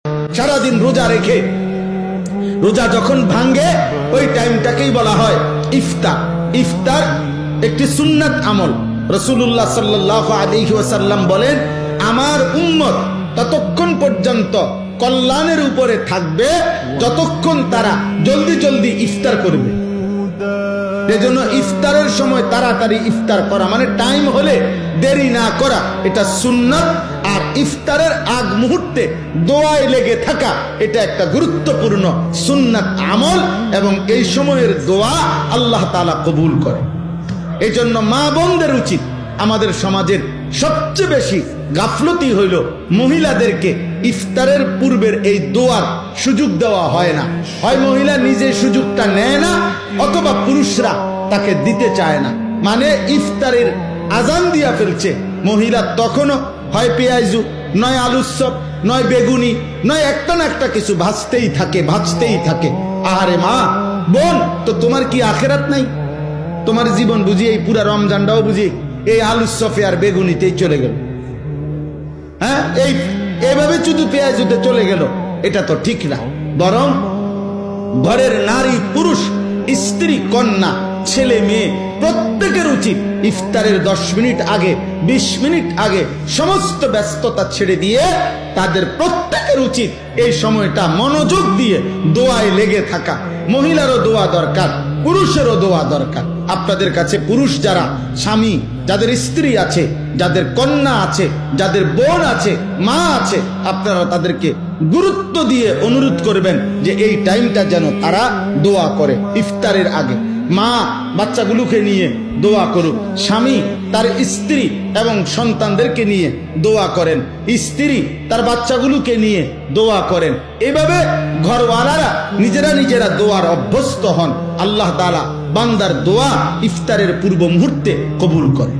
সারাদিন রোজা রেখে রোজা যখন ভাঙ্গে ওই টাইমটাকেই বলা হয় ইফতার। ইফতার একটি সুন্নাত আমল। রাসূলুল্লাহ সাল্লাল্লাহু আলাইহি ওয়াসাল্লাম বলেন, আমার উম্মত ততক্ষণ পর্যন্ত কল্যাণের উপরে থাকবে যতক্ষণ তারা জলদি জলদি ইফতার করবে। এজন্য ইফতারের সময় তাড়াতাড়ি ইফতার করা, মানে টাইম হলে দেরি না করা, এটা সুন্নাত। আর ইফতারের আগ মুহূর্তে দোয়ায় লেগে থাকা, এটা একটা গুরুত্বপূর্ণ সুন্নাত আমল, এবং এই সময়ের দোয়া আল্লাহ তাআলা কবুল করে। এই জন্য মা বোনদের উচিত, আমাদের সমাজের সবচেয়ে বেশি গাফলতি হইল মহিলাদেরকে ইফতারের পূর্বের এই দোয়ার সুযোগ দেওয়া হয় না। হয় মহিলা নিজে সুযোগটা নেয় না, অথবা পুরুষরা তাকে দিতে চায় না। মানে ইফতারের আজান দিয়া ফেলছে, মহিলা তখনও হয় পেঁয়াজু, নয় আলুর চপ, নয় বেগুনি, নয় একটা না একটা কিছু ভাজতেই থাকে। আহারে মা বোন, তো তোমার কি আখেরাত নাই? তোমার জীবন বুঝি এই পুরা রমজানটাও বুঝি এই আলুর চপে আর বেগুনিতেই চলে গেল? হ্যাঁ, এইভাবে শুধু পেঁয়াজুতে চলে গেল, এটা তো ঠিক না। বরং ঘরের নারী পুরুষ, স্ত্রী কন্যা, ছেলে মেয়ে প্রত্যেকের উচিত ইফতারের 10 মিনিট আগে, 20 মিনিট আগে সমস্ত ব্যস্ততা ছেড়ে দিয়ে তাদের প্রত্যেকের উচিত এই সময়টা মনোযোগ দিয়ে দোয়ায় লেগে থাকা। মহিলারও দোয়া দরকার, পুরুষেরও দোয়া দরকার। আপনাদের কাছে পুরুষ যারা স্বামী, যাদের স্ত্রী আছে, যাদের কন্যা আছে, যাদের বোন আছে, মা আছে, আপনারা তাদেরকে গুরুত্ব দিয়ে অনুরোধ করবেন যে এই টাইমটা যেন তারা দোয়া করে ইফতারের আগে। মা বাচ্চাগুলোকে নিয়ে দোয়া করুক, স্বামী তার স্ত্রী এবং সন্তানদেরকে নিয়ে দোয়া করেন, স্ত্রী তার বাচ্চাগুলোকে নিয়ে দোয়া করেন। এভাবে ঘরওয়ালারা নিজেরা দোয়ার অভ্যস্ত হন। আল্লাহ তাআলা বান্দার দোয়া ইফতারের পূর্ব মুহূর্তে কবুল করে।